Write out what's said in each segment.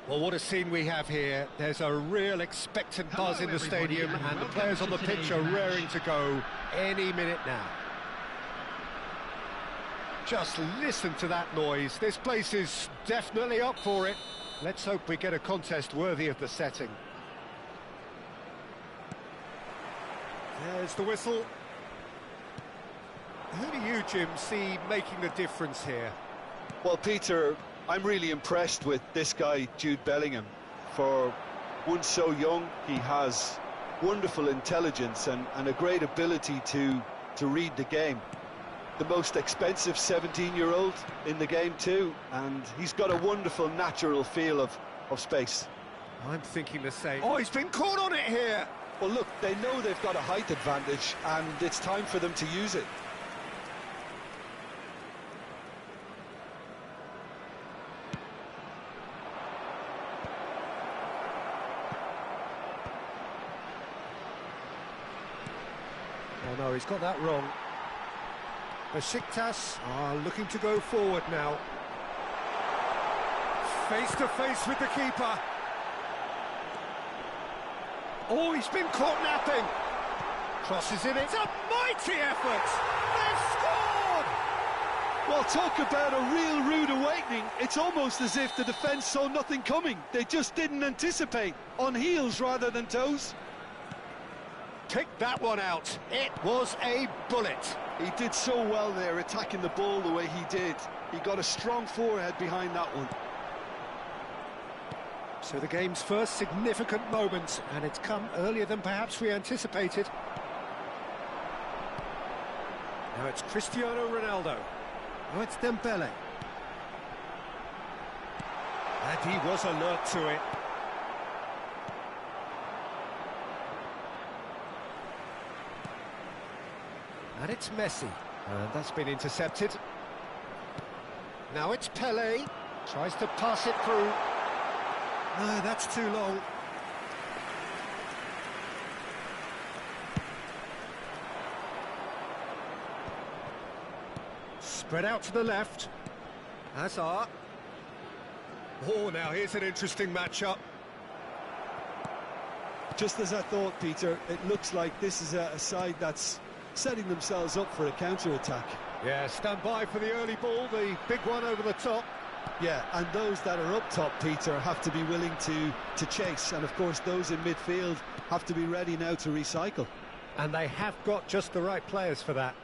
Well, what a scene we have here. There's a real expectant buzz in the stadium, and the players on the pitch are raring to go any minute now. Just listen to that noise. This place is definitely up for it. Let's hope we get a contest worthy of the setting. There's the whistle. Who do you, Jim, see making the difference here? Well, Peter, I'm really impressed with this guy, Jude Bellingham. For one so young, he has wonderful intelligence and a great ability to read the game. The most expensive 17-year-old in the game too, and he's got a wonderful natural feel of space. I'm thinking the same. Oh, he's been caught on it here! Well, look, they know they've got a height advantage, and it's time for them to use it. Oh no, he's got that wrong. Besiktas are looking to go forward now. Face to face with the keeper. Oh, he's been caught napping. Crosses in, it's a mighty effort. They've scored! Well, talk about a real rude awakening. It's almost as if the defence saw nothing coming. They just didn't anticipate. On heels rather than toes. Picked that one out. It was a bullet. He did so well there, attacking the ball the way he did. He got a strong forehead behind that one. So the game's first significant moment, and it's come earlier than perhaps we anticipated. Now it's Cristiano Ronaldo. Now it's Dembele. And he was alert to it. And it's Messi, and that's been intercepted. Now it's Pelé, tries to pass it through. No, that's too long. Spread out to the left. Hazard. Oh, now here's an interesting matchup. Just as I thought, Peter, it looks like this is a side that's setting themselves up for a counter-attack. Yeah, stand by for the early ball, the big one over the top. Yeah, and those that are up top, Peter, have to be willing to chase. And, of course, those in midfield have to be ready now to recycle. And they have got just the right players for that.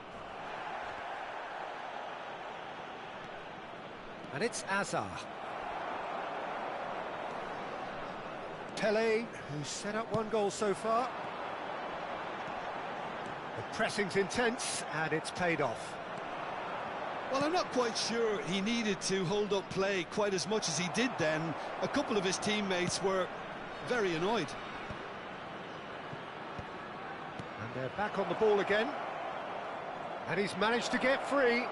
And it's Hazard. Pelé, who's set up one goal so far. The pressing's intense, and it's paid off. Well, I'm not quite sure he needed to hold up play quite as much as he did then. A couple of his teammates were very annoyed. And they're back on the ball again. And he's managed to get free.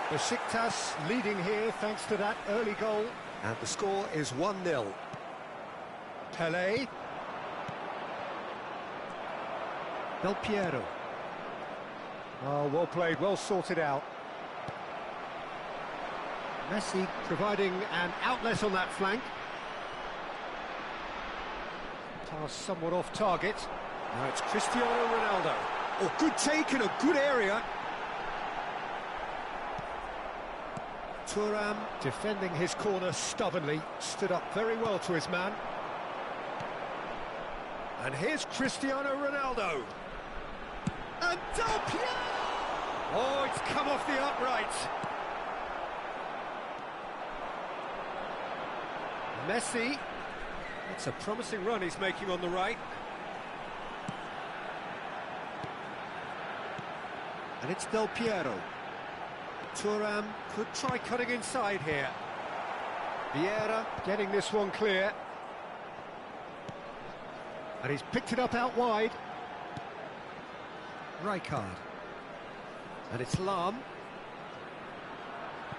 Besiktas leading here thanks to that early goal. And the score is 1-0. Pelé. Del Piero. Oh, well played, well sorted out. Messi providing an outlet on that flank. Pass somewhat off target. Now it's Cristiano Ronaldo. Oh, good take in a good area. Thuram defending his corner stubbornly. Stood up very well to his man. And here's Cristiano Ronaldo. And Del Piero! Oh, it's come off the upright. Messi. It's a promising run he's making on the right. And it's Del Piero. Thuram could try cutting inside here. Vieira getting this one clear. And he's picked it up out wide. Rijkaard. And it's Lahm.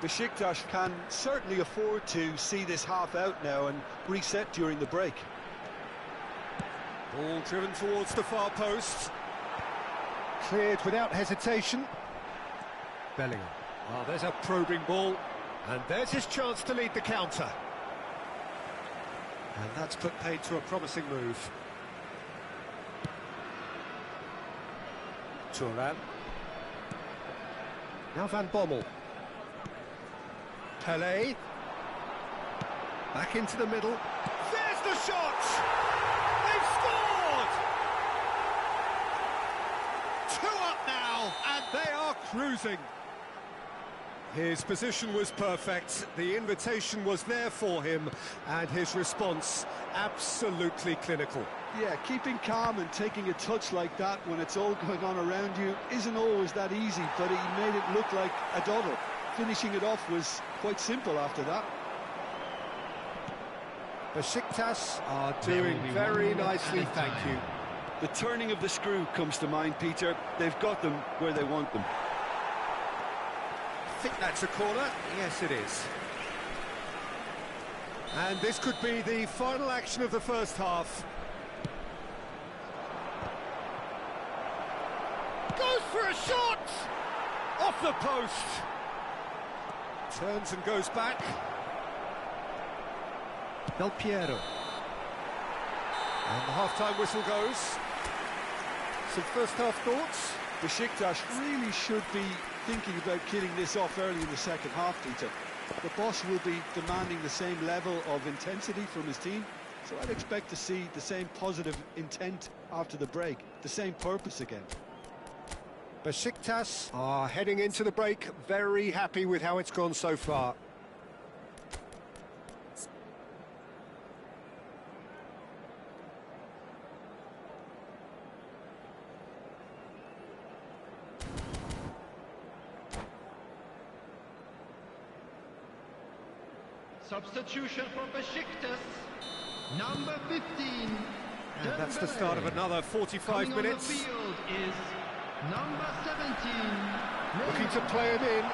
Besiktas can certainly afford to see this half out now and reset during the break. Ball driven towards the far post. Cleared without hesitation. Bellingham. Oh, there's a probing ball. And there's his chance to lead the counter. And that's put paid to a promising move. Turan. Now Van Bommel. Pelé. Back into the middle. There's the shot! They've scored! 2 up now, and they are cruising. His position was perfect, the invitation was there for him, and his response absolutely clinical. Yeah, keeping calm and taking a touch like that when it's all going on around you isn't always that easy, but he made it look like a doddle. Finishing it off was quite simple after that. Besiktas are doing very nicely, thank you. The turning of the screw comes to mind, Peter. They've got them where they want them. I think that's a corner. Yes, it is. And this could be the final action of the first half. Goes for a shot! Off the post! Turns and goes back. Del Piero. And the half-time whistle goes. Some first-half thoughts? Besiktas really should be thinking about killing this off early in the second half, Peter. The boss will be demanding the same level of intensity from his team, so I'd expect to see the same positive intent after the break, the same purpose again. Besiktas are heading into the break, very happy with how it's gone so far. Substitution for Besiktas, number 15. And that's the start of another 45 minutes. On the field is number 17. Looking to play it in.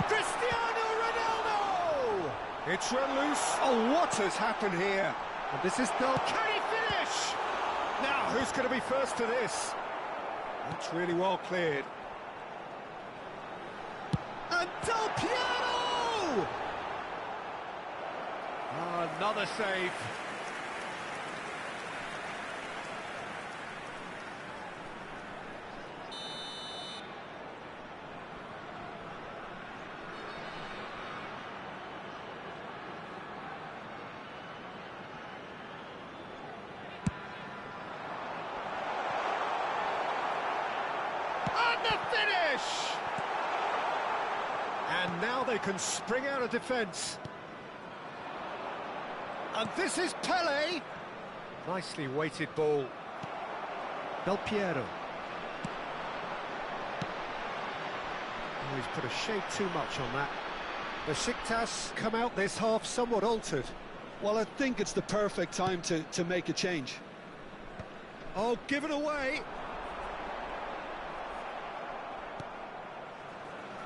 Cristiano Ronaldo! It's run loose. Oh, what has happened here? And this is Del. Can he finish? Now, who's going to be first to this? That's really well cleared. And Del Piero! Another save. And the finish! And now they can spring out of defence. And this is Pelé. Nicely weighted ball. Del Piero. Oh, he's put a shade too much on that. Besiktas come out this half somewhat altered. Well, I think it's the perfect time to make a change. Oh, given away.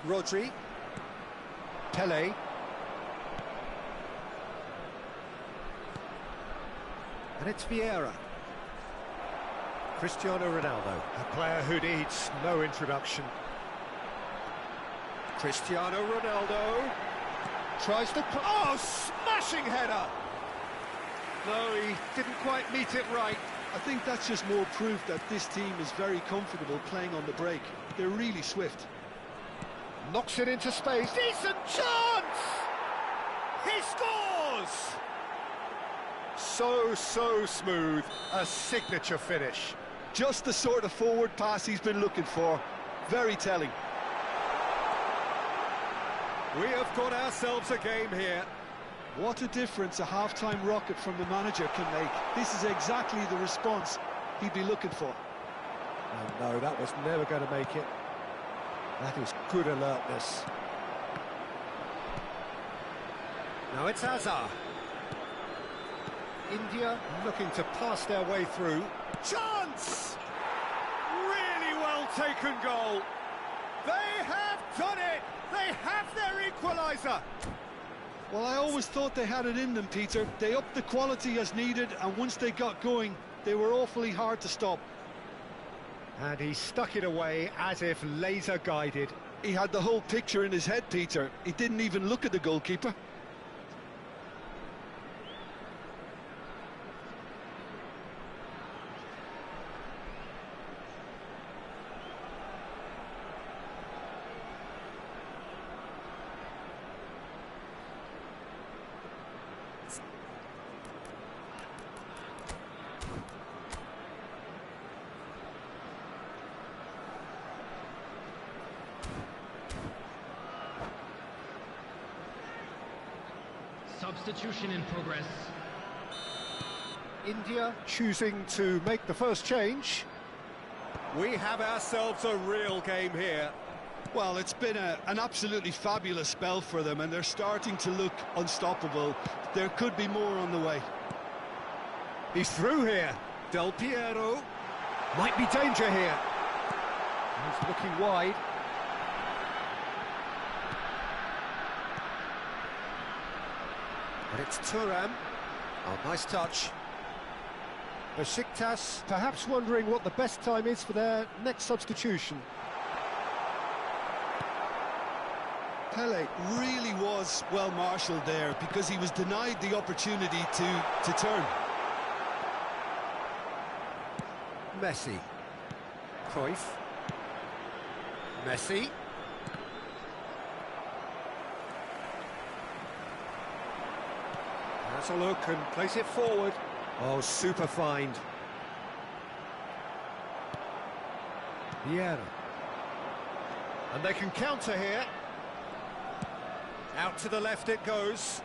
Rodri. Pelé. And it's Vieira. Cristiano Ronaldo, a player who needs no introduction. Cristiano Ronaldo tries to... Oh, smashing header! No, he didn't quite meet it right. I think that's just more proof that this team is very comfortable playing on the break. They're really swift. Knocks it into space. Decent chance! He scores! So smooth, a signature finish. Just the sort of forward pass he's been looking for. Very telling. We have got ourselves a game here. What a difference a half-time rocket from the manager can make. This is exactly the response he'd be looking for. Oh, no, that was never going to make it. That is good alertness. Now it's Hazard. India looking to pass their way through. Chance! Really well taken goal. They have done it! They have their equaliser! Well, I always thought they had it in them, Peter. They upped the quality as needed, and once they got going, they were awfully hard to stop. And he stuck it away as if laser-guided. He had the whole picture in his head, Peter. He didn't even look at the goalkeeper. Substitution in progress. India choosing to make the first change. We have ourselves a real game here. Well, it's been an absolutely fabulous spell for them, and they're starting to look unstoppable. There could be more on the way. He's through here. Del Piero. Might be danger here. He's looking wide. But it's Thuram. Oh, nice touch. Besiktas perhaps wondering what the best time is for their next substitution. Pele really was well marshalled there because he was denied the opportunity to turn. Messi. Cruyff. Messi. Has a look and place it forward. Oh, super find. Vieira. And they can counter here. Out to the left it goes.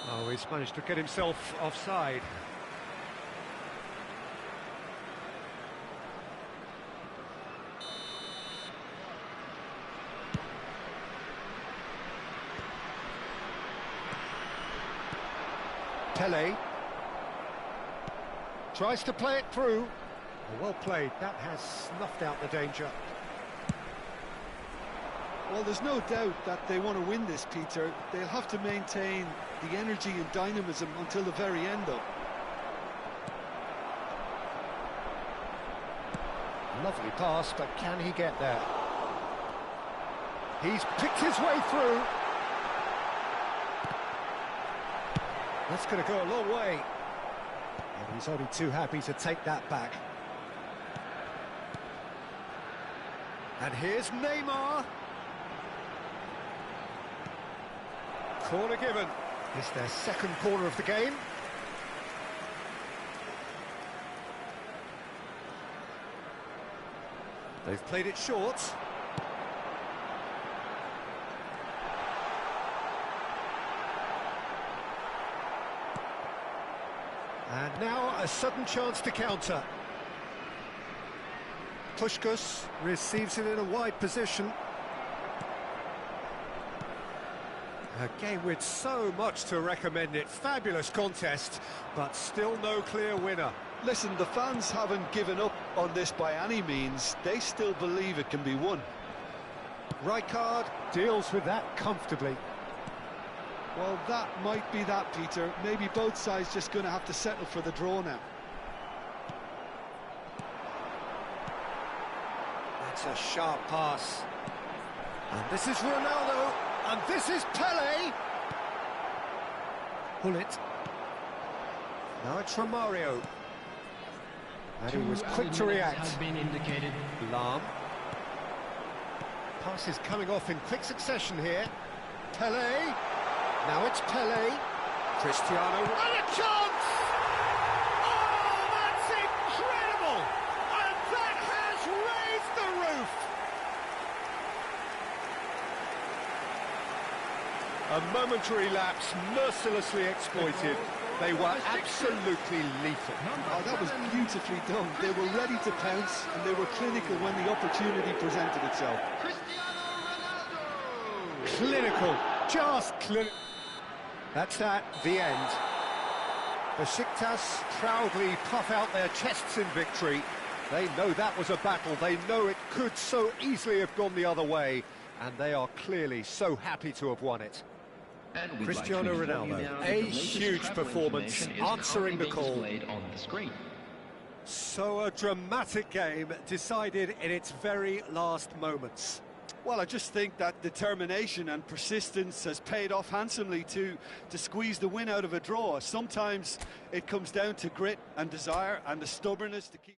Oh, he's managed to get himself offside. Pele tries to play it through. Oh, well played. That has snuffed out the danger. Well, there's no doubt that they want to win this, Peter. They'll have to maintain the energy and dynamism until the very end, though. Lovely pass, but can he get there? He's picked his way through. That's going to go a long way. And he's only too happy to take that back. And here's Neymar. Corner given. It's their second corner of the game. They've played it short. And now a sudden chance to counter. Puskás receives it in a wide position. A game with so much to recommend it. Fabulous contest, but still no clear winner. Listen, the fans haven't given up on this by any means. They still believe it can be won. Rijkaard deals with that comfortably. Well, that might be that, Peter. Maybe both sides just going to have to settle for the draw now. That's a sharp pass. And this is Ronaldo. And this is Pele. Bullet. Now it's Romario. And he was quick to react. Has been indicated. Lahm. Pass is coming off in quick succession here. Pele. Now it's Pele. Cristiano. And a chance! Oh, that's incredible! And that has raised the roof! A momentary lapse, mercilessly exploited. They were absolutely lethal. Oh, that was beautifully done. They were ready to pounce, and they were clinical when the opportunity presented itself. Cristiano Ronaldo. Clinical, just clinical. That's at the end. Besiktas proudly puff out their chests in victory. They know that was a battle. They know it could so easily have gone the other way. And they are clearly so happy to have won it. Cristiano Ronaldo, a huge performance, answering the call. On the screen. So a dramatic game decided in its very last moments. Well, I just think that determination and persistence has paid off handsomely to squeeze the win out of a draw. Sometimes it comes down to grit and desire and the stubbornness to keep...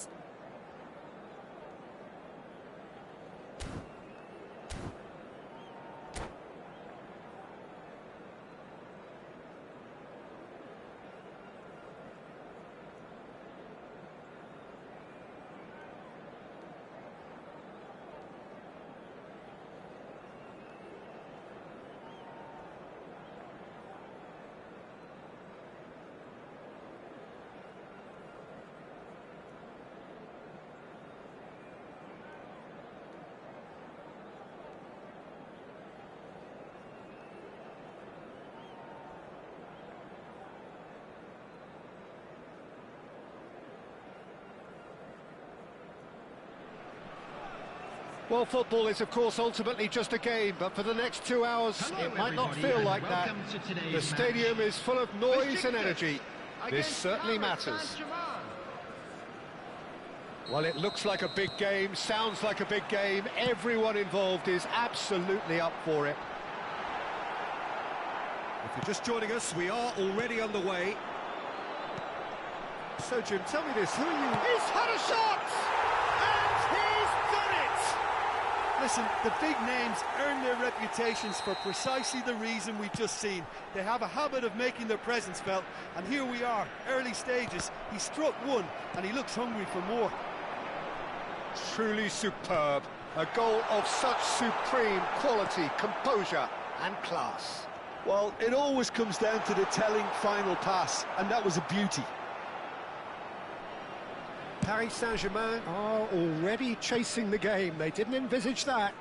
it. Well, football is, of course, ultimately just a game, but for the next 2 hours, Hello, it might not everybody, feel and like that. welcome to today's The stadium match. is full of noise and energy. This Against certainly Paris matters. Saint-Germain. Well, it looks like a big game, sounds like a big game. Everyone involved is absolutely up for it. If you're just joining us, we are already underway. So, Jim, tell me this, who are you? He's had a shot! And he's done it! Listen, the big names earn their reputations for precisely the reason we've just seen. They have a habit of making their presence felt, and here we are, early stages. He struck one, and he looks hungry for more. Truly superb. A goal of such supreme quality, composure and class. Well, it always comes down to the telling final pass, and that was a beauty. Paris Saint-Germain are already chasing the game. They didn't envisage that.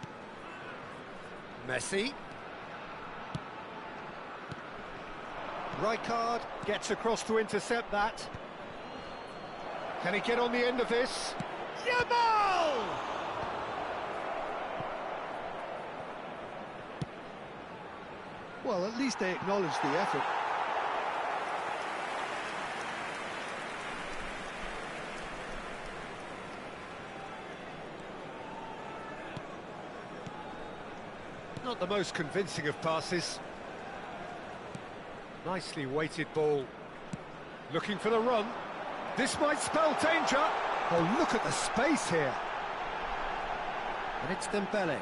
Messi. Rijkaard gets across to intercept that. Can he get on the end of this? Yamal! Well, at least they acknowledge the effort. Not the most convincing of passes. Nicely weighted ball. Looking for the run. This might spell danger. Oh, look at the space here. And it's Dembele.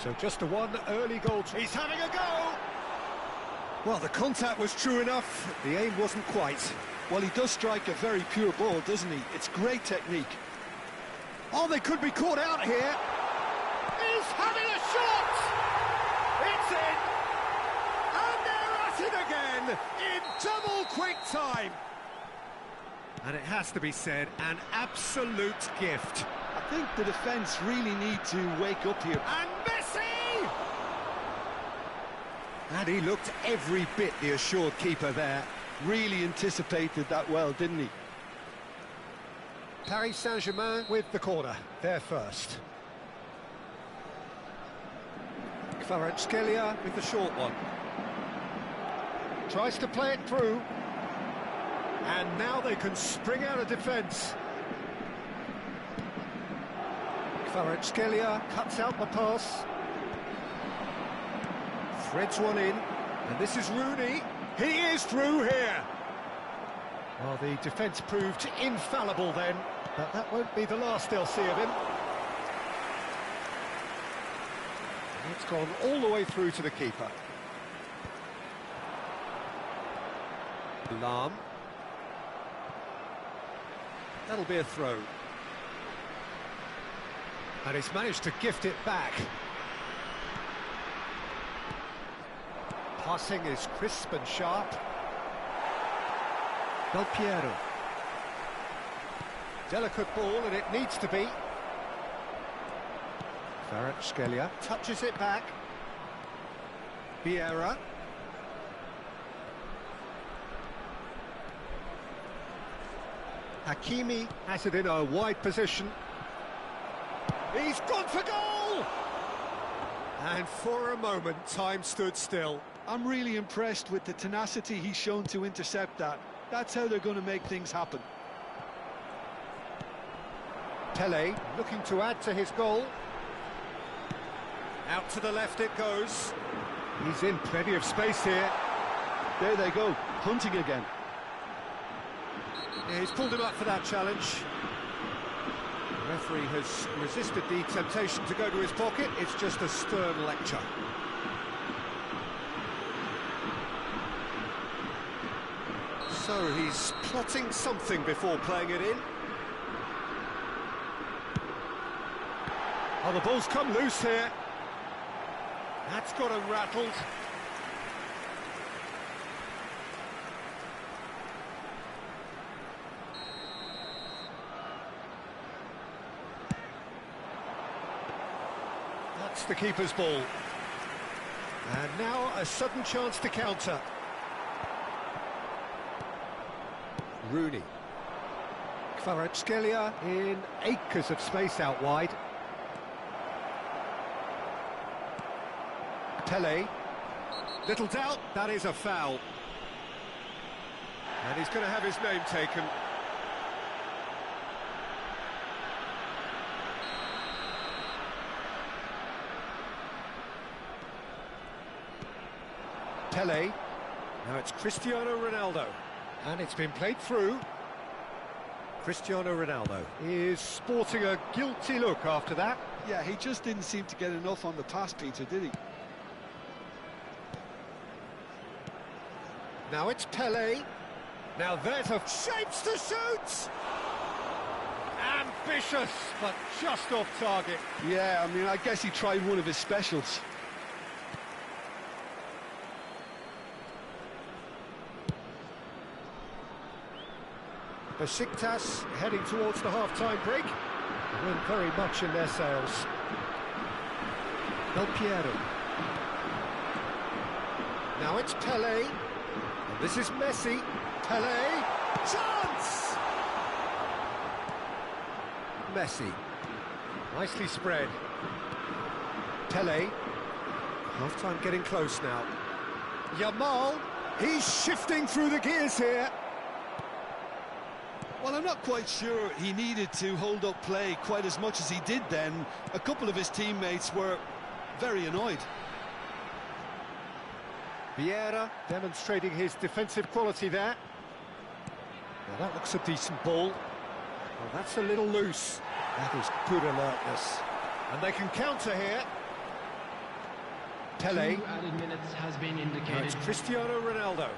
So just the one early goal. He's having a go! Well, the contact was true enough. The aim wasn't quite. Well, he does strike a very pure ball, doesn't he? It's great technique. Oh, they could be caught out here. He's having a shot! It's in! And they're at it again in double quick time. And it has to be said, an absolute gift. I think the defence really need to wake up here. And Messi! And he looked every bit the assured keeper there. Really anticipated that well, didn't he? Paris Saint-Germain with the corner, they're first. Kvaratskhelia with the short one. Tries to play it through. And now they can spring out of defence. Kvaratskhelia cuts out the pass. Threads one in. And this is Rooney. He is through here. Well, the defence proved infallible then, but that won't be the last they'll see of him. It's gone all the way through to the keeper. Lahm. That'll be a throw. And he's managed to gift it back. Passing is crisp and sharp. Del Piero. Delicate ball, and it needs to be. Kvaratskhelia touches it back. Vieira. Hakimi has it in a wide position. He's gone for goal! And for a moment, time stood still. I'm really impressed with the tenacity he's shown to intercept that. That's how they're going to make things happen. Pele looking to add to his goal. Out to the left it goes. He's in plenty of space here. There they go, hunting again. Yeah, he's pulled him up for that challenge. The referee has resisted the temptation to go to his pocket. It's just a stern lecture. So he's plotting something before playing it in. Oh, the ball's come loose here. That's got him rattled. That's the keeper's ball. And now a sudden chance to counter. Rooney. Kvaratskhelia in acres of space out wide. Pele. Little doubt, that is a foul. And he's going to have his name taken. Pele. Now it's Cristiano Ronaldo. And it's been played through. Cristiano Ronaldo is sporting a guilty look after that. Yeah, he just didn't seem to get enough on the pass, Peter, did he? Now it's Pele. Now there's a shapes to shoot! Ambitious, but just off target. Yeah, I mean, I guess he tried one of his specials. Besiktas heading towards the half-time break. The wind very much in their sails. Del Piero. Now it's Pele. And this is Messi. Pele. Chance! Messi. Nicely spread. Pele. Half-time getting close now. Yamal. He's shifting through the gears here. Well, I'm not quite sure he needed to hold up play quite as much as he did then. A couple of his teammates were very annoyed. Vieira demonstrating his defensive quality there. Now that looks a decent ball. Well, that's a little loose. That is good alertness. And they can counter here. Pele. 2 added minutes has been Now indicated. it's Cristiano Ronaldo.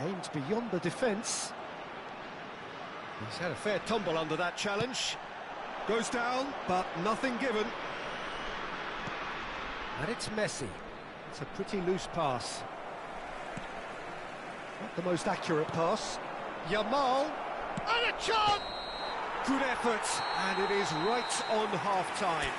Aimed beyond the defence. He's had a fair tumble under that challenge. Goes down, but nothing given. And it's Messi. It's a pretty loose pass. Not the most accurate pass. Yamal. And a chance! Good effort. And it is right on half-time.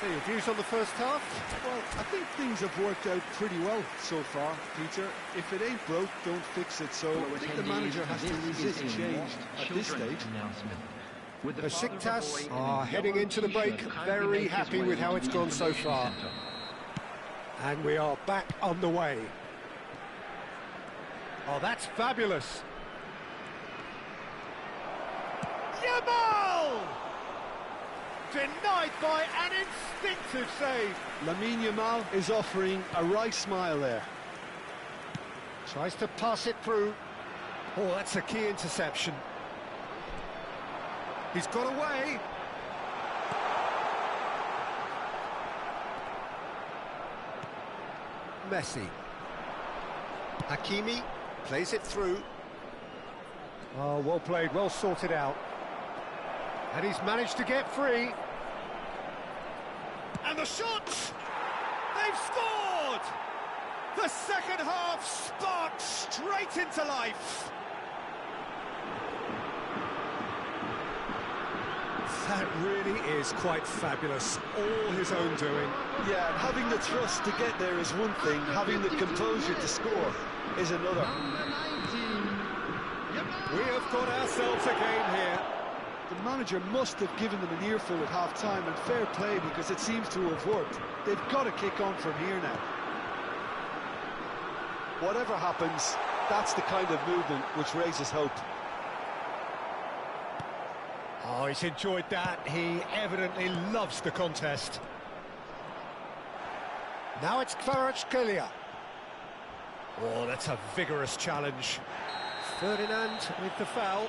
So your views on the first half? Well, I think things have worked out pretty well so far, Peter. If it ain't broke, don't fix it. So I think the manager has to resist change at this stage. Besiktas are heading into the break very happy with how it's gone so far. And we are back on the way. Oh, that's fabulous. Yamal! Denied by an instinctive save. Lamine Yamal is offering a right smile there. Tries to pass it through. Oh, that's a key interception. He's got away. Messi. Hakimi plays it through. Oh, well played, well sorted out. And he's managed to get free. And the shot! They've scored! The second half sparked straight into life. That really is quite fabulous. All his own doing. Yeah, and having the trust to get there is one thing, having the composure to score is another. We have got ourselves a game here. The manager must have given them an earful at half-time, and fair play because it seems to have worked. They've got to kick on from here now. Whatever happens, that's the kind of movement which raises hope. Oh, he's enjoyed that. He evidently loves the contest. Now it's Kvaratskhelia. Oh, that's a vigorous challenge. Ferdinand with the foul.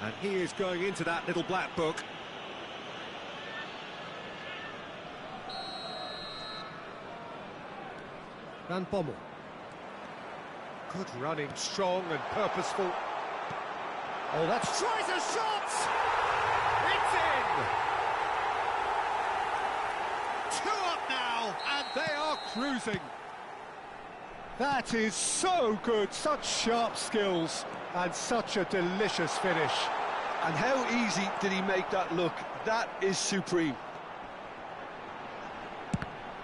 And he is going into that little black book. Van Bommel. Good running, strong and purposeful. Oh, that's... tries a shot! It's in! 2 up now, and they are cruising. That is so good, such sharp skills, and such a delicious finish. And how easy did he make that look? That is supreme.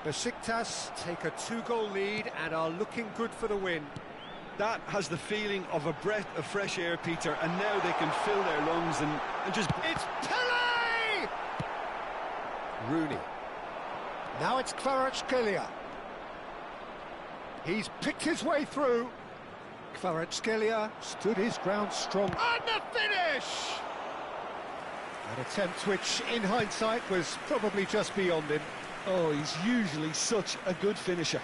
Besiktas take a 2-goal lead and are looking good for the win. That has the feeling of a breath of fresh air, Peter, and now they can fill their lungs and just... It's Pele! Rooney. Now it's Kvaratskhelia. He's picked his way through. Kvaratskhelia stood his ground strong. And the finish! An attempt which, in hindsight, was probably just beyond him. Oh, he's usually such a good finisher.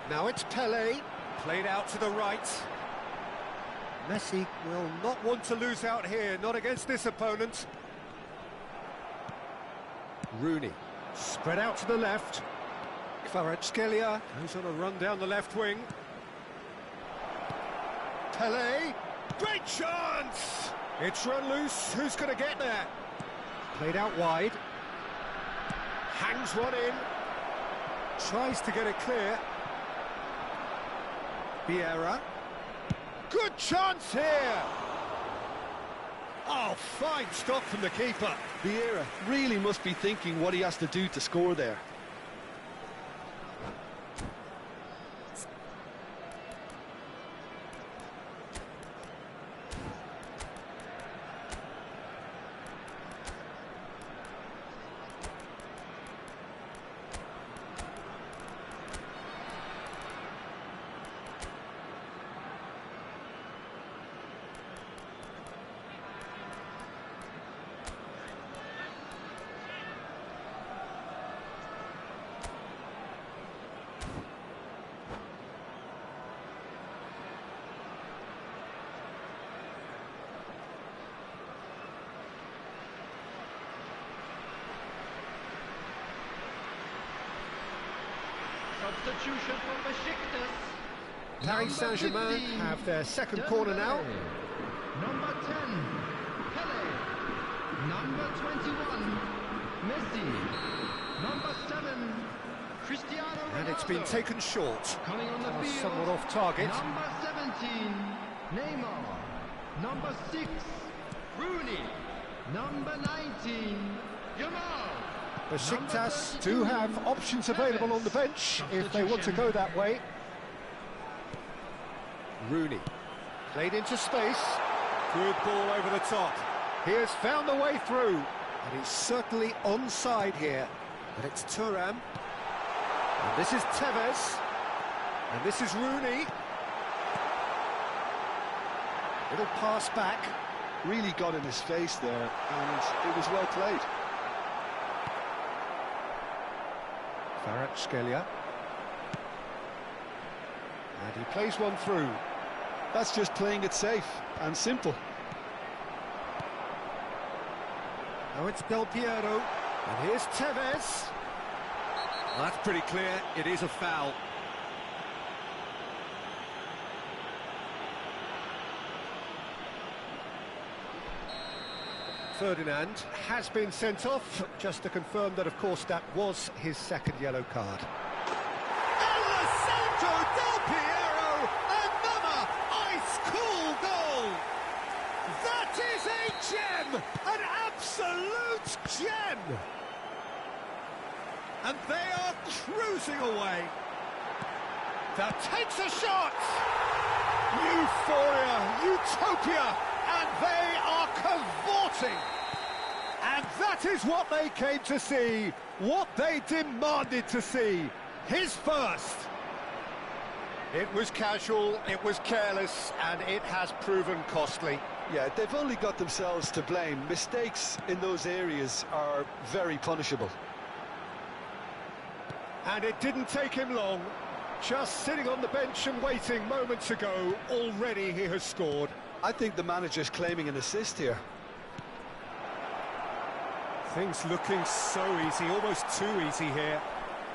Now it's Pele, played out to the right. Messi will not want to lose out here, not against this opponent. Rooney, spread out to the left. Kvaratskhelia goes on a run down the left wing. Pele, great chance! It's run loose, who's going to get there? Played out wide. Hangs one in. Tries to get it clear. Vieira. Good chance here! Oh, fine stop from the keeper. Vieira really must be thinking what he has to do to score there. Substitution for Besiktas. Paris Saint-Germain have their second corner now. Number 10, Pele. Number 21, Messi. Number 7, Cristiano Ronaldo. And it's been taken short. Coming on the field, Somewhat off target. Number 17, Neymar. Number 6, Rooney. Number 19, Yamal. Besiktas do have options available on the bench if they want to go that way. Rooney, played into space. Good ball over the top. He has found the way through. And he's certainly onside here. But it's Thuram. And this is Tevez. And this is Rooney. Little pass back. Really got in his face there, and it was well played. Kvaratskhelia. And he plays one through. That's just playing it safe and simple. Now it's Del Piero. And here's Tevez. Well, that's pretty clear. It is a foul. Ferdinand has been sent off, just to confirm that, of course, that was his second yellow card. Alessandro Del Piero, another ice-cool goal! That is a gem! An absolute gem! And they are cruising away. That takes a shot! Euphoria, utopia, and they are cavorting. And that is what they came to see, what they demanded to see. His first. It was casual, it was careless, and it has proven costly. Yeah, they've only got themselves to blame. Mistakes in those areas are very punishable. And it didn't take him long. Just sitting on the bench and waiting moments ago, already he has scored. I think the manager's claiming an assist here. Things looking so easy, almost too easy here.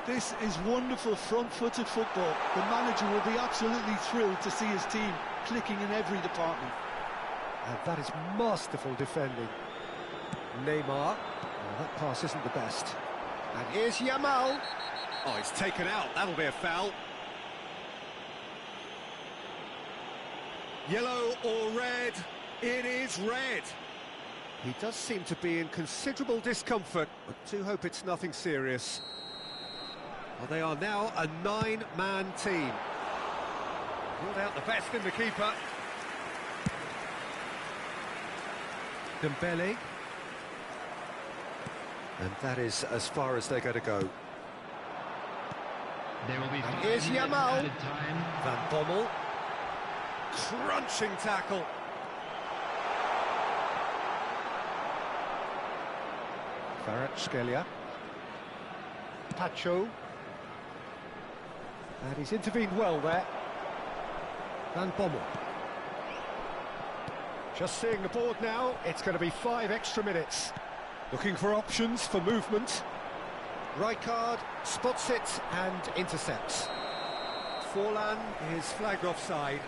This is wonderful front-footed football. The manager will be absolutely thrilled to see his team clicking in every department. And that is masterful defending. Neymar, well, that pass isn't the best. And here's Yamal. Oh, it's taken out, that'll be a foul. Yellow or red? It is red. He does seem to be in considerable discomfort, but do hope it's nothing serious. Well, they are now a 9-man team. Ruled out the best in the keeper. Dembele. And that is as far as they're going to go. There will be And here's Yamal. time. Van Bommel. Crunching tackle. Kvaratskhelia. Pacho. And he's intervened well there. Van Bommel. Just seeing the board now, it's going to be 5 extra minutes. Looking for options for movement. Rijkaard spots it and intercepts. Forlan is flagged offside.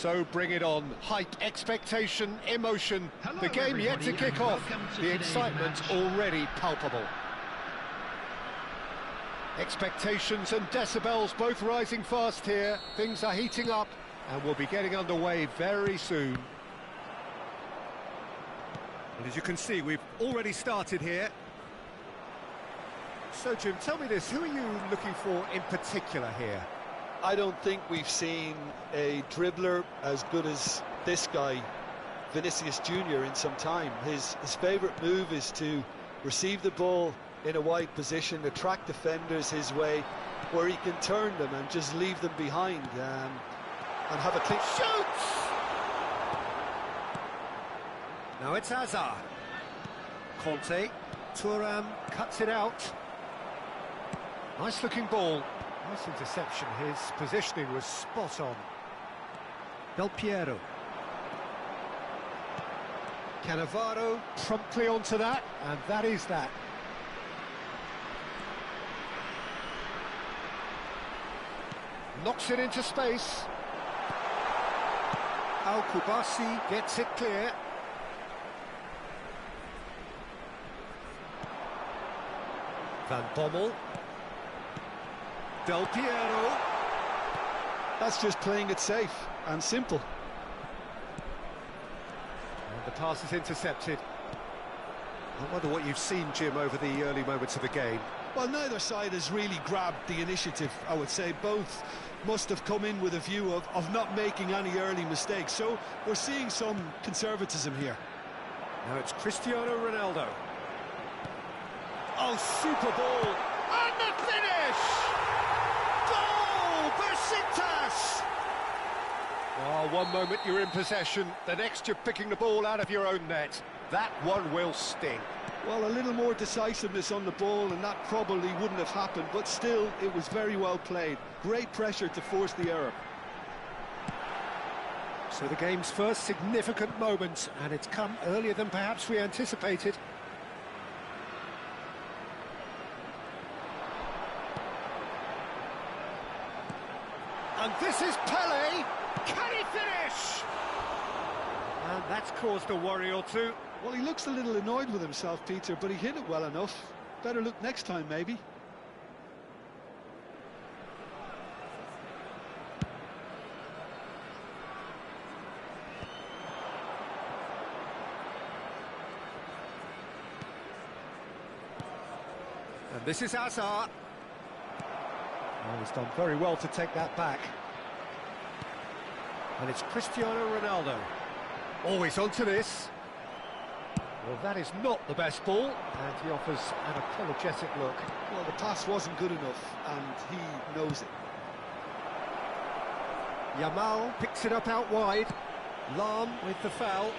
So bring it on. Hype, expectation, emotion. Hello, The game yet to everybody, kick and off. welcome to The today's excitement match. already palpable. Expectations and decibels both rising fast here. Things are heating up and we'll be getting underway very soon. And as you can see, we've already started here. So Jim, tell me this, who are you looking for in particular here? I don't think we've seen a dribbler as good as this guy, Vinicius Junior, in some time. His favourite move is to receive the ball in a wide position, attract defenders his way, where he can turn them and just leave them behind and have a clean... Shoots! Now it's Hazard. Conte. Thuram cuts it out. Nice looking ball. Nice interception. His positioning was spot on. Del Piero. Cannavaro promptly onto that, and that is that. Knocks it into space. Al-Kubasi gets it clear. Van Bommel. Del Piero. That's just playing it safe and simple. And the pass is intercepted. I wonder what you've seen, Jim, over the early moments of the game. Well, neither side has really grabbed the initiative, I would say. Both must have come in with a view of not making any early mistakes. So we're seeing some conservatism here. Now it's Cristiano Ronaldo. Oh, super ball. And the finish! Goal! Besiktas! Oh, one moment you're in possession, the next you're picking the ball out of your own net. That one will sting. Well, a little more decisiveness on the ball and that probably wouldn't have happened, but still, it was very well played. Great pressure to force the error. So the game's first significant moment, and it's come earlier than perhaps we anticipated. And this is Pele. Can he finish? And that's caused a worry or two. Well, he looks a little annoyed with himself, Peter, but he hit it well enough. Better look next time, maybe. And this is Hazard. Oh, he's done very well to take that back. And it's Cristiano Ronaldo. Always onto this. Well, that is not the best ball, and he offers an apologetic look. Well, the pass wasn't good enough, and he knows it. Yamal picks it up out wide. Lahm with the foul.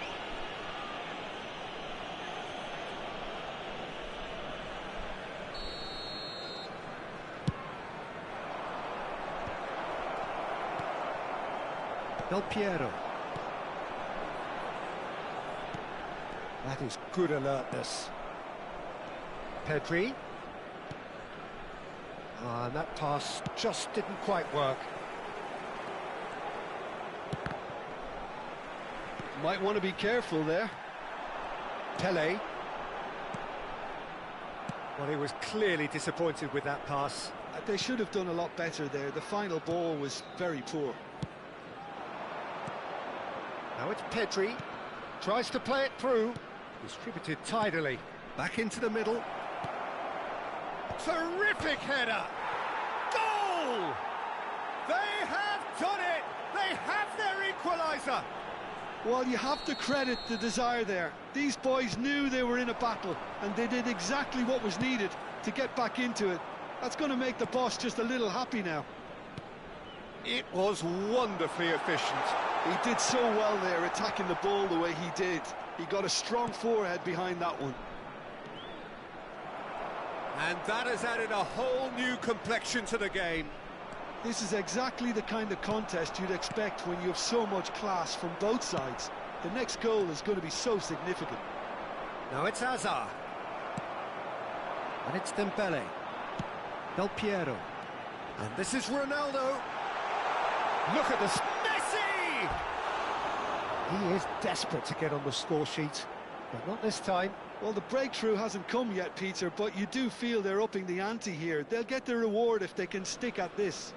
Del Piero. That is good alertness. Pedri. And that pass just didn't quite work. Might want to be careful there. Pele. Well, he was clearly disappointed with that pass. They should have done a lot better there. The final ball was very poor. Now it's Pedri. Tries to play it through. Distributed tidily. Back into the middle. Terrific header! Goal! They have done it! They have their equaliser! Well, you have to credit the desire there. These boys knew they were in a battle, and they did exactly what was needed to get back into it. That's going to make the boss just a little happy now. It was wonderfully efficient. He did so well there, attacking the ball the way he did. He got a strong forehead behind that one. And that has added a whole new complexion to the game. This is exactly the kind of contest you'd expect when you have so much class from both sides. The next goal is going to be so significant. Now it's Hazard. And it's Dembele. Del Piero. And this is Ronaldo. Look at this. Messi! He is desperate to get on the score sheet, but not this time. Well, the breakthrough hasn't come yet, Peter, but you do feel they're upping the ante here. They'll get their reward if they can stick at this.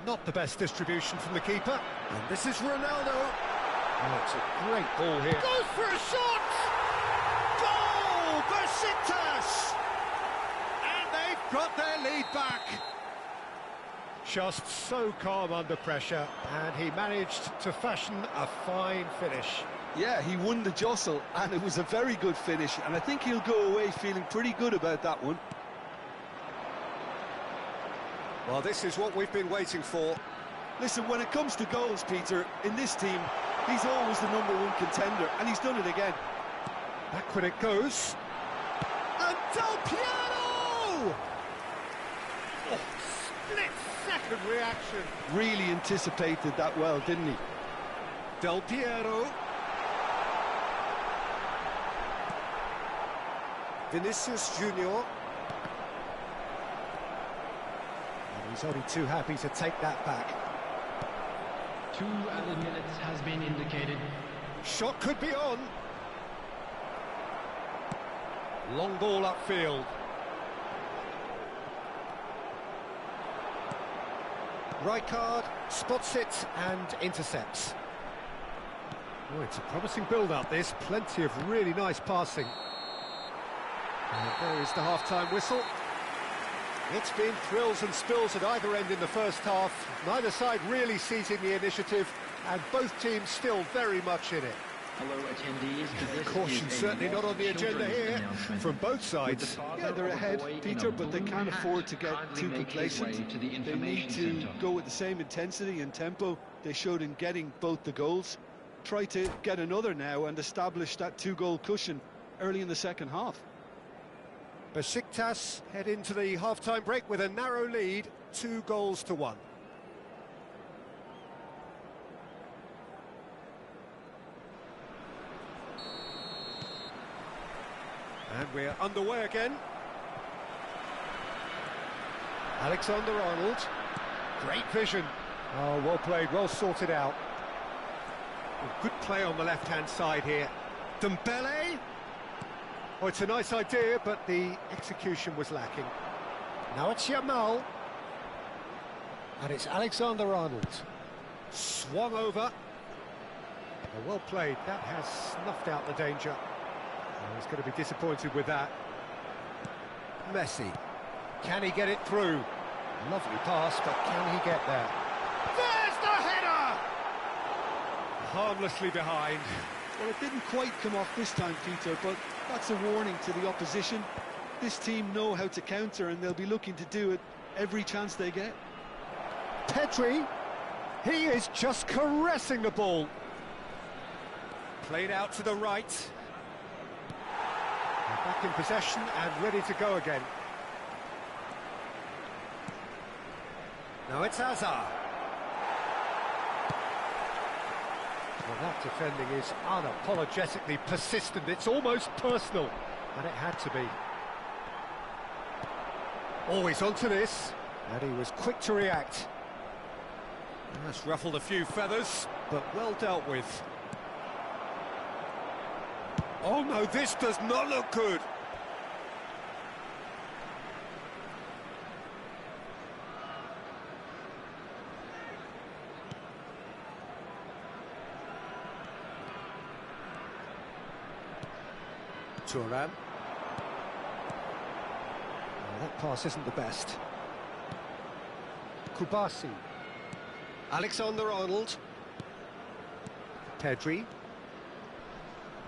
Not the best distribution from the keeper. And this is Ronaldo. Oh, it's a great ball here. Goes for a shot! Goal! Besiktas! And they've got their lead back. Just so calm under pressure, and he managed to fashion a fine finish. Yeah, he won the jostle, and it was a very good finish, and I think he'll go away feeling pretty good about that one. Well, this is what we've been waiting for. Listen, when it comes to goals, Peter, in this team, he's always the #1 contender, and he's done it again. Back when it goes. And Del Piero! Oh, split-second reaction. Really anticipated that well, didn't he? Del Piero. Vinicius Junior. And he's only too happy to take that back. 2 added minutes has been indicated. Shot could be on. Long ball upfield. Rijkaard spots it and intercepts. Oh, it's a promising build-up, this. Plenty of really nice passing. And there is the half-time whistle. It's been thrills and spills at either end in the first half. Neither side really seizing the initiative, and both teams still very much in it. Hello, attendees. Caution certainly not on the agenda here from both sides. Yeah, they're ahead, Peter, but they can't afford to get too complacent. They need to go with the same intensity and tempo they showed in getting both the goals. Try to get another now and establish that 2-goal cushion early in the second half. Besiktas head into the half-time break with a narrow lead, 2-1. And we're underway again. Alexander-Arnold. Great vision. Oh, well played, well sorted out. Good play on the left-hand side here. Dembele. Oh, it's a nice idea, but the execution was lacking. Now it's Yamal. And it's Alexander-Arnold. Swung over. Oh, well played. That has snuffed out the danger. Oh, he's going to be disappointed with that. Messi. Can he get it through? Lovely pass, but can he get there? There's the header! Harmlessly behind. Well, it didn't quite come off this time, Peter, but that's a warning to the opposition. This team know how to counter, and they'll be looking to do it every chance they get. Pedri, he is just caressing the ball. Played out to the right. They're back in possession and ready to go again. Now it's Hazard. Well, that defending is unapologetically persistent. It's almost personal, and it had to be. Always onto this, and he was quick to react. That's ruffled a few feathers, but well dealt with. Oh no, this does not look good. Turan. Well, that pass isn't the best. Kubasi. Alexander-Arnold. Pedri.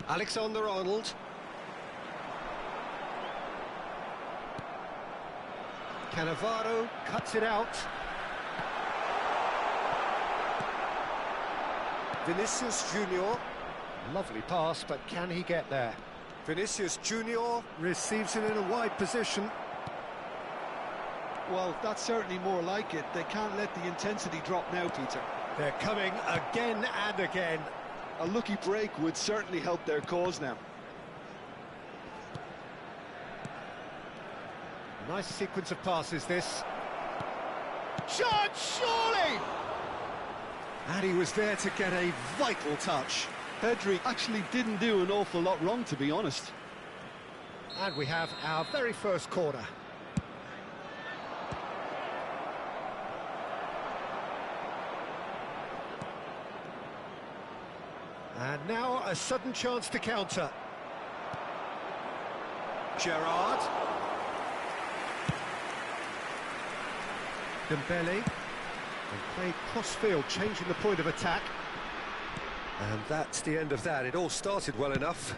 Alexander-Arnold. Cannavaro cuts it out. Vinicius Junior. Lovely pass, but can he get there? Vinicius Junior receives it in a wide position. Well, that's certainly more like it. They can't let the intensity drop now, Peter. They're coming again and again. A lucky break would certainly help their cause now. Nice sequence of passes, this. Chance, surely! And he was there to get a vital touch. Pedri actually didn't do an awful lot wrong, to be honest. And we have our very first corner. And now a sudden chance to counter. Gerrard. Dembele. And played cross-field, changing the point of attack. And that's the end of that. It all started well enough.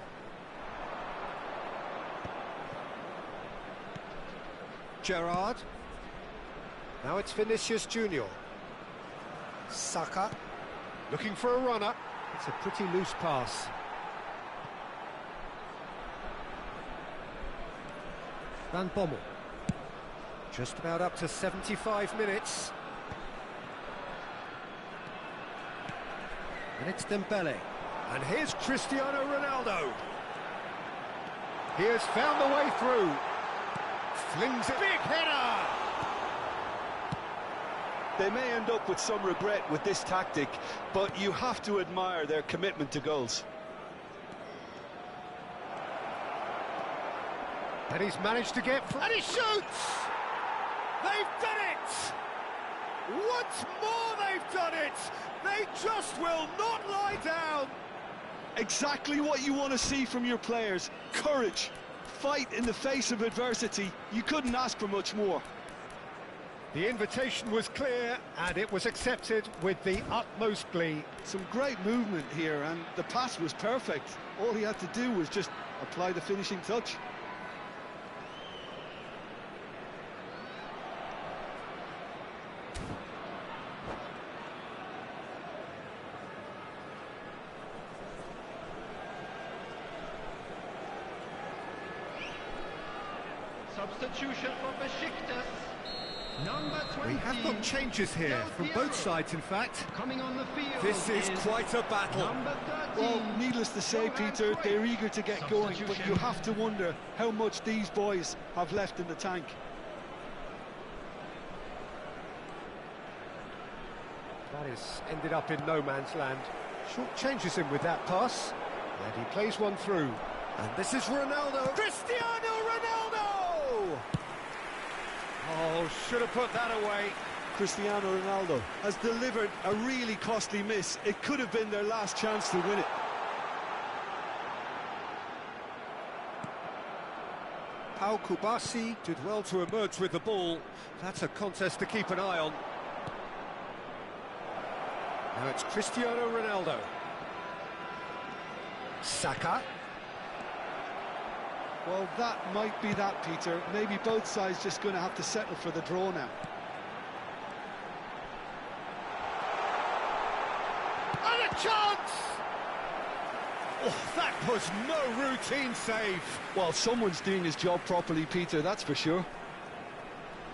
Gerrard. Now it's Vinicius Junior. Saka, looking for a runner. It's a pretty loose pass. Van Bommel. Just about up to 75 minutes. And it's Dembele. And here's Cristiano Ronaldo. He has found the way through. Flings it. Big header! They may end up with some regret with this tactic, but you have to admire their commitment to goals. And he's managed to get... And he shoots! They've done it! Once more they've done it! They just will not lie down! Exactly what you want to see from your players. Courage, fight in the face of adversity. You couldn't ask for much more. The invitation was clear, and it was accepted with the utmost glee. Some great movement here, and the pass was perfect. All he had to do was just apply the finishing touch. Substitution for Besiktas. Number 20. We have got changes here from both sides, in fact. Coming on the field. This is quite a battle. Number 13. Well, needless to say, Peter, they're eager to get going, but you have to wonder how much these boys have left in the tank. That is ended up in no man's land. Short changes him with that pass, and he plays one through. And this is Ronaldo. Cristiano Ronaldo! Oh, should have put that away. Cristiano Ronaldo has delivered a really costly miss. It could have been their last chance to win it. Pau Kubasi did well to emerge with the ball. That's a contest to keep an eye on. Now it's Cristiano Ronaldo. Saka. Well, that might be that, Peter. Maybe both sides just going to have to settle for the draw now. And a chance! Oh, that was no routine save. Well, someone's doing his job properly, Peter, that's for sure.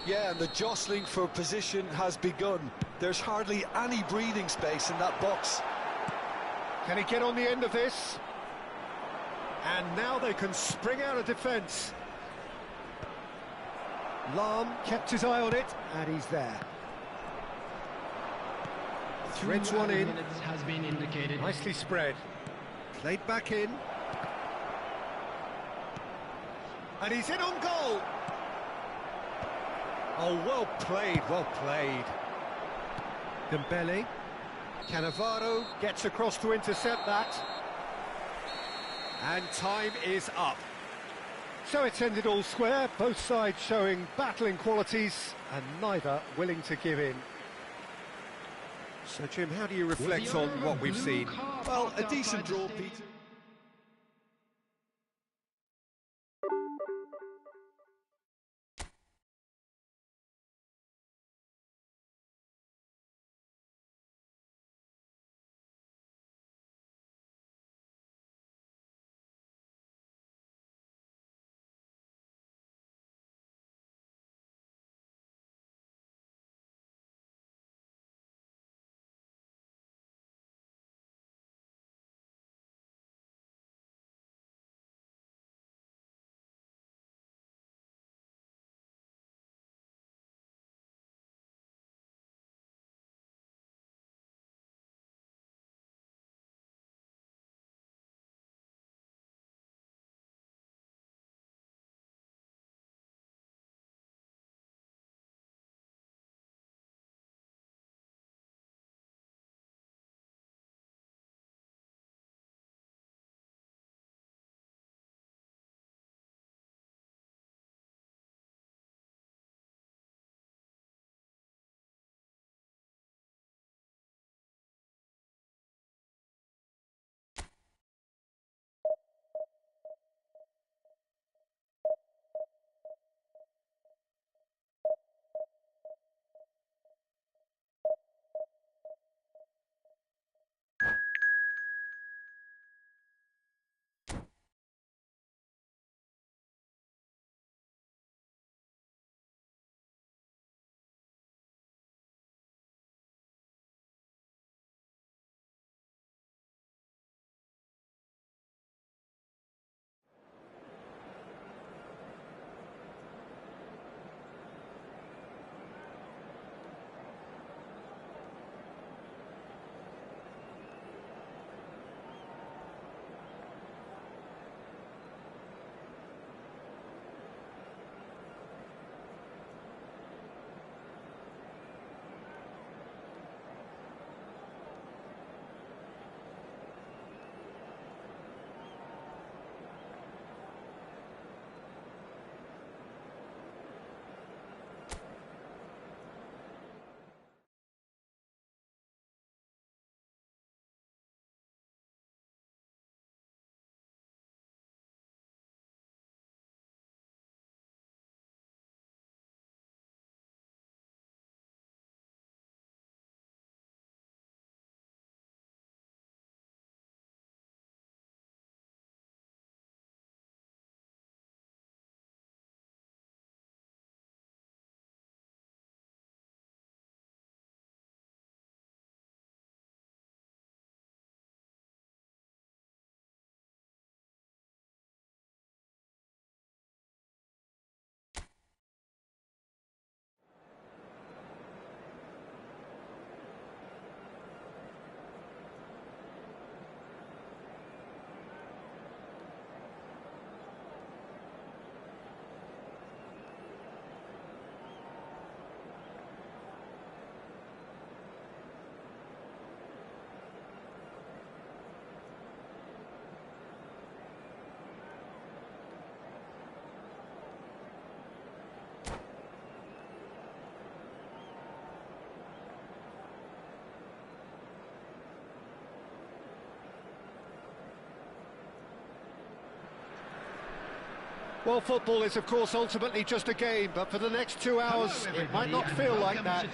Yeah, and the jostling for position has begun. There's hardly any breathing space in that box. Can he get on the end of this? And now they can spring out of defence. Lahm kept his eye on it, and he's there. Threads one in. Has been indicated. Nicely spread. Played back in. And he's in on goal. Oh, well played, well played. Dembele. Cannavaro gets across to intercept that. And time is up. So it's ended all square, both sides showing battling qualities and neither willing to give in. So, Jim, how do you reflect on what we've seen? Well, a decent draw, Peter. Well, football is, of course, ultimately just a game, but for the next 2 hours, it might not feel like that.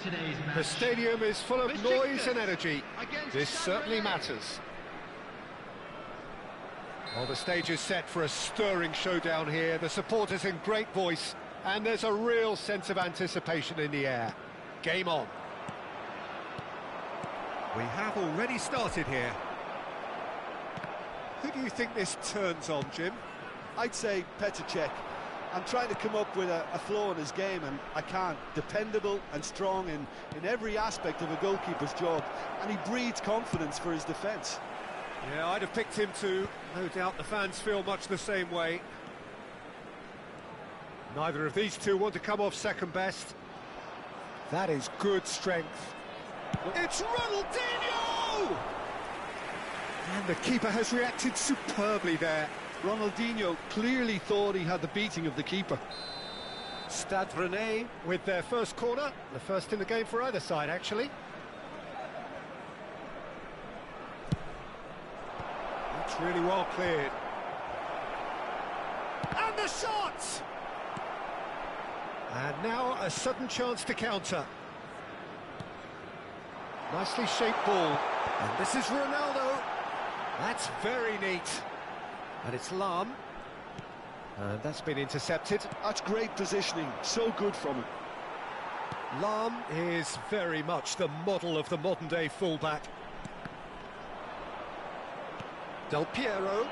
The stadium is full of noise and energy. This certainly matters. Well, the stage is set for a stirring showdown here. The supporters in great voice, and there's a real sense of anticipation in the air. Game on. We have already started here. Who do you think this turns on, Jim? I'd say Petr Cech. I'm trying to come up with a flaw in his game, and I can't. Dependable and strong in every aspect of a goalkeeper's job, and he breeds confidence for his defence. Yeah, I'd have picked him too. No doubt the fans feel much the same way. Neither of these two want to come off second best. That is good strength. It's Ronaldinho! And the keeper has reacted superbly there. Ronaldinho clearly thought he had the beating of the keeper. Stade Rennais with their first corner, the first in the game for either side, actually. That's really well cleared. And the shot! And now a sudden chance to counter. Nicely shaped ball. And this is Ronaldo. That's very neat. And it's Lahm. And that's been intercepted. That's great positioning, so good from him. Lahm is very much the model of the modern-day fullback. Del Piero.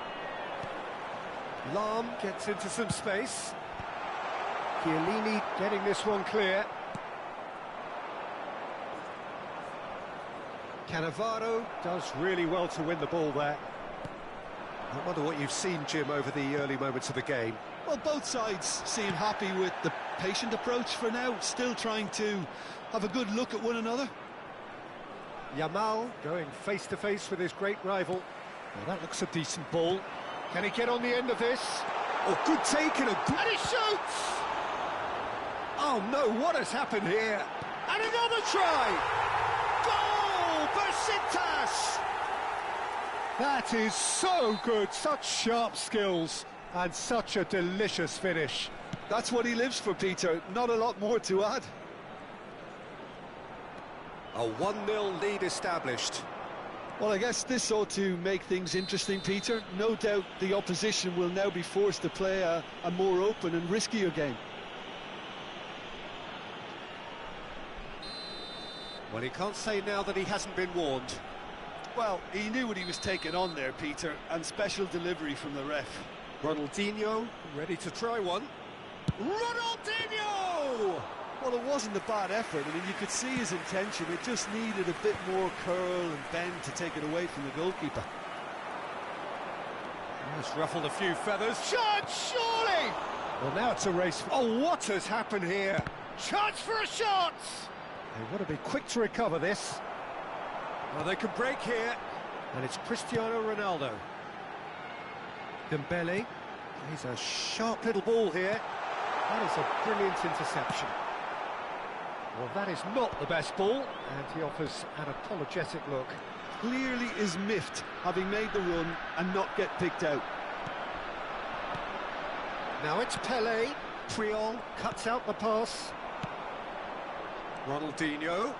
Lahm gets into some space. Chiellini getting this one clear. Cannavaro does really well to win the ball there. I wonder what you've seen, Jim, over the early moments of the game. Well, both sides seem happy with the patient approach for now, still trying to have a good look at one another. Yamal going face-to-face with his great rival. Well, that looks a decent ball. Can he get on the end of this? Oh, good take and he shoots! Oh no, what has happened here? And another try! Goal! Besiktas! That is so good, such sharp skills and such a delicious finish. That's what he lives for, Peter. Not a lot more to add. A 1-0 lead established. Well, I guess this ought to make things interesting, Peter. No doubt the opposition will now be forced to play a more open and riskier game. Well, he can't say now that he hasn't been warned. Well, he knew what he was taking on there, Peter, and special delivery from the ref. Ronaldinho ready to try one. Ronaldinho! Well, it wasn't a bad effort. I mean, you could see his intention. It just needed a bit more curl and bend to take it away from the goalkeeper. Just ruffled a few feathers. Shot, surely! Well, now it's a race. Oh, what has happened here? Chance for a shot! They want to be quick to recover this. Well, they can break here. And it's Cristiano Ronaldo. Dembele. He's a sharp little ball here. That is a brilliant interception. Well, that is not the best ball, and he offers an apologetic look. Clearly is miffed, having made the run and not get picked out. Now it's Pele. Triol cuts out the pass. Ronaldinho.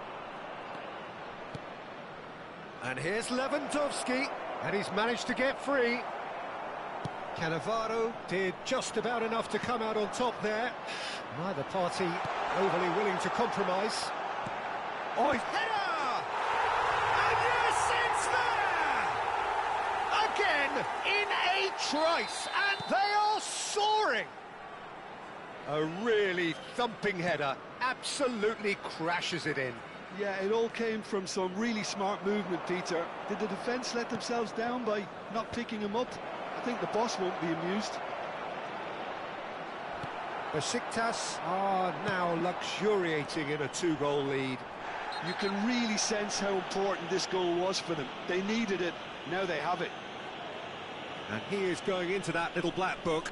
And here's Lewandowski, and he's managed to get free. Cannavaro did just about enough to come out on top there. Neither party overly willing to compromise. Oh, header! And yes, it's there! Again, in a trice, and they are soaring! A really thumping header, absolutely crashes it in. Yeah, it all came from some really smart movement, Peter. Did the defence let themselves down by not picking him up? I think the boss won't be amused. Besiktas are now luxuriating in a 2-goal lead. You can really sense how important this goal was for them. They needed it, now they have it. And he is going into that little black book.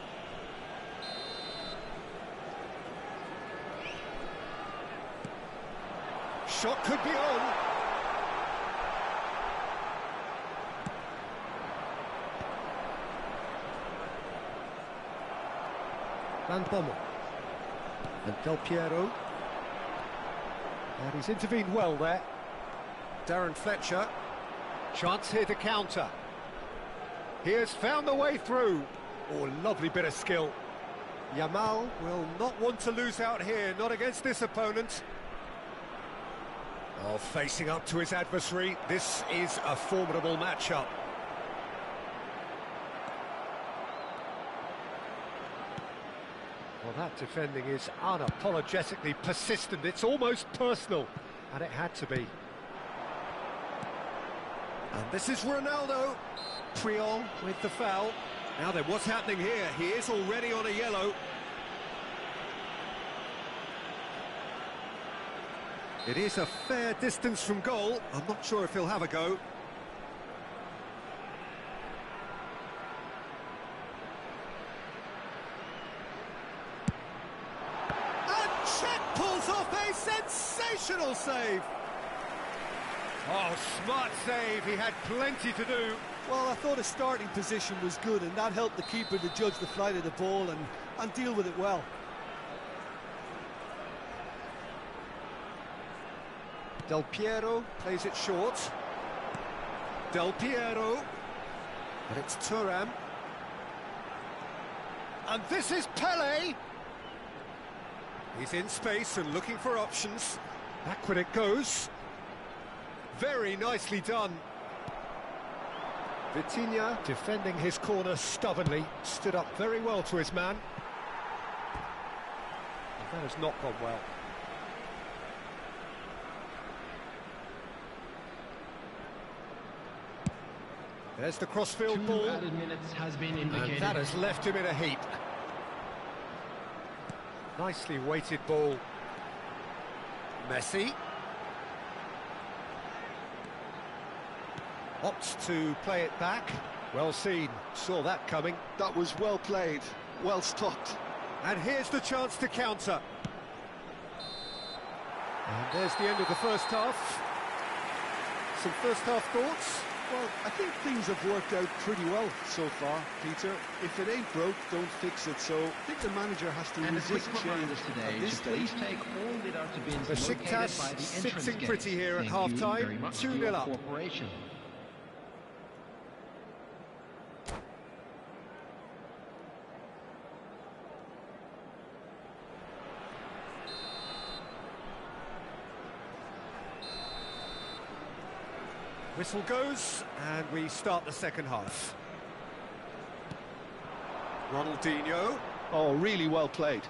Shot could be on. Van Bommel. And Del Piero. And he's intervened well there. Darren Fletcher. Chance here to counter. He has found the way through. Oh, lovely bit of skill. Yamal will not want to lose out here, not against this opponent. Oh, facing up to his adversary, this is a formidable matchup. Well, that defending is unapologetically persistent. It's almost personal, and it had to be. And this is Ronaldo. Puyol with the foul. Now then, what's happening here? He is already on a yellow. It is a fair distance from goal. I'm not sure if he'll have a go. And Czech pulls off a sensational save. Oh, smart save. He had plenty to do. Well, I thought his starting position was good, and that helped the keeper to judge the flight of the ball and deal with it well. Del Piero plays it short. Del Piero. And it's Thuram. And this is Pele. He's in space and looking for options. Back when it goes. Very nicely done. Vitinha defending his corner stubbornly. Stood up very well to his man. And that has not gone well. There's the crossfield ball. 2 added minutes has been indicated. And that has left him in a heap. Nicely weighted ball. Messi. Opts to play it back. Well seen. Saw that coming. That was well played, well stopped. And here's the chance to counter. And there's the end of the first half. Some first half thoughts? Well, I think things have worked out pretty well so far, Peter. If it ain't broke, don't fix it. So I think the manager has to And a quick resist reminder change today at this to please stage. take all Vidarte bins located Besiktas by the entrance sitting gate. pretty here at Thank you half-time, very much 2-0 for your up. cooperation. Whistle goes, and we start the second half. Ronaldinho. Oh, really well played.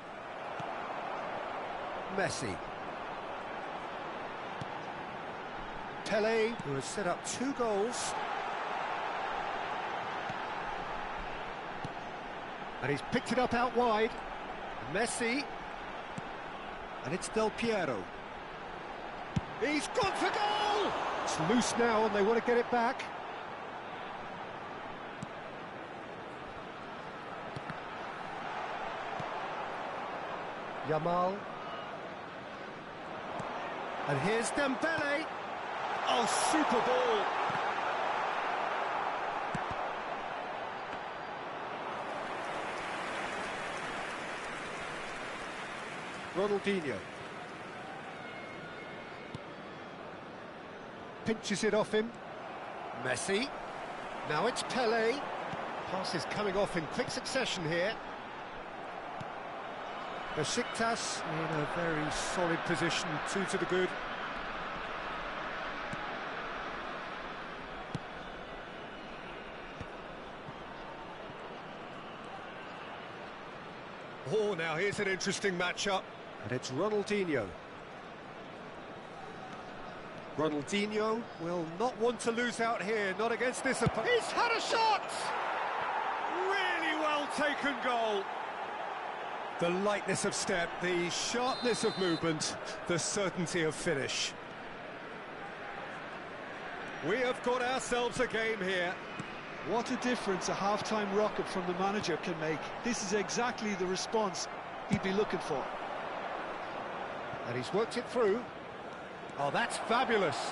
Messi. Pele, who has set up 2 goals. And he's picked it up out wide. Messi. And it's Del Piero. He's gone for goal! It's loose now and they want to get it back. Yamal. And here's Dembele. Oh, super ball. Ronaldinho. Pinches it off him. Messi. Now it's Pele. Pass is coming off in quick succession here. Besiktas in a very solid position, 2 to the good. Oh, now here's an interesting matchup. And it's Ronaldinho. Ronaldinho will not want to lose out here, not against this opponent. He's had a shot! Really well taken goal. The lightness of step, the sharpness of movement, the certainty of finish. We have got ourselves a game here. What a difference a half-time rocket from the manager can make. This is exactly the response he'd be looking for. And he's worked it through. Oh, that's fabulous.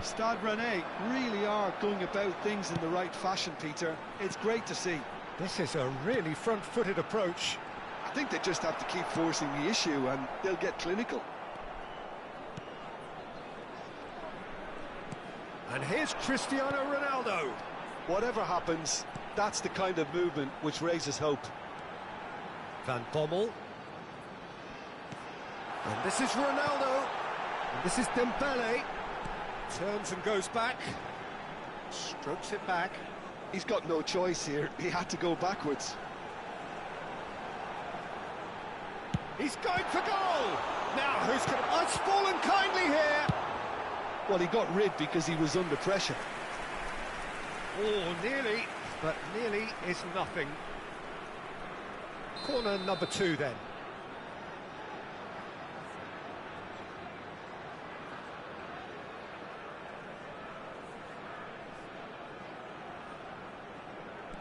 Stade Rennais really are going about things in the right fashion, Peter. It's great to see. This is a really front-footed approach. I think they just have to keep forcing the issue and they'll get clinical. And here's Cristiano Ronaldo. Whatever happens, that's the kind of movement which raises hope. Van Bommel. And this is Ronaldo. And this is Dembele. Turns and goes back. Strokes it back. He's got no choice here. He had to go backwards. He's going for goal. Now who's going to... Oh, it's fallen kindly here. Well, he got rid because he was under pressure. Oh, nearly. But nearly is nothing. Corner number 2 then.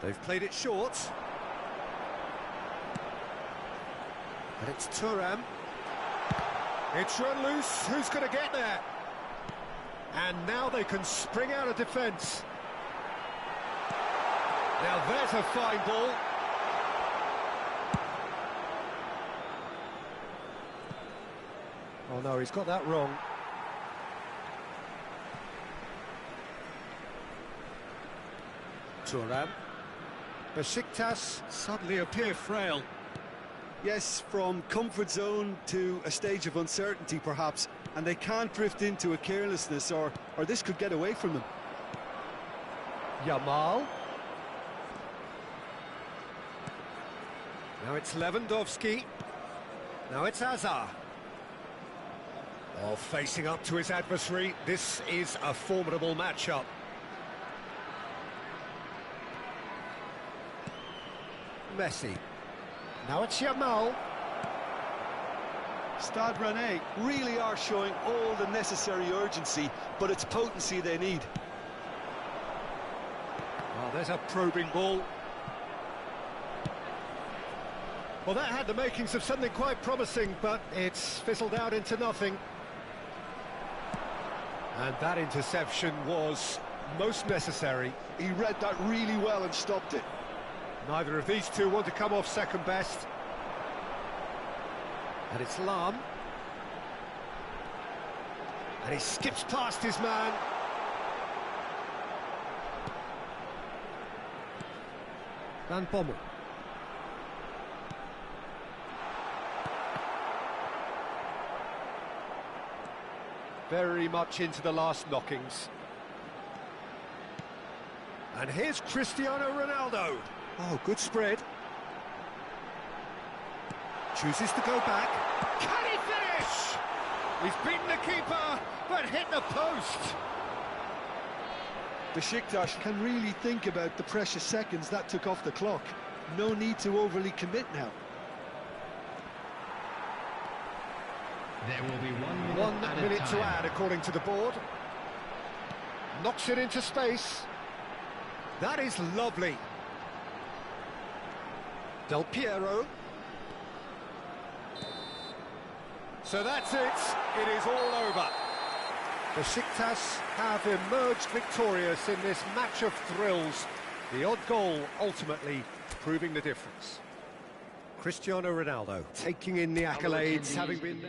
They've played it short. And it's Thuram. It's run loose. Who's going to get there? And now they can spring out of defence. Now there's a fine ball. Oh no, he's got that wrong. Thuram. Besiktas suddenly appear frail. Yes, from comfort zone to a stage of uncertainty perhaps, and they can't drift into a carelessness or this could get away from them. Yamal. Now it's Lewandowski. Now it's Hazard. Oh, facing up to his adversary. This is a formidable matchup. Messi. Now it's Yamal. Stade Rennais Really are showing all the necessary urgency, but it's potency they need. Oh, there's a probing ball. Well, that had the makings of something quite promising, but it's fizzled out into nothing. And that interception was most necessary. He read that really well and stopped it. Neither of these two want to come off second best. And it's Lahm. And he skips past his man. Van Bommel. Very much into the last knockings. And here's Cristiano Ronaldo. Oh, good spread. Chooses to go back. Can he finish? He's beaten the keeper, but hit the post. Besiktas can really think about the precious seconds that took off the clock. No need to overly commit now. There will be 1 minute, 1 minute to add, according to the board. Knocks it into space. That is lovely. Del Piero. So that's it. It is all over. Besiktas have emerged victorious in this match of thrills. The odd goal ultimately proving the difference. Cristiano Ronaldo taking in the accolades, having been...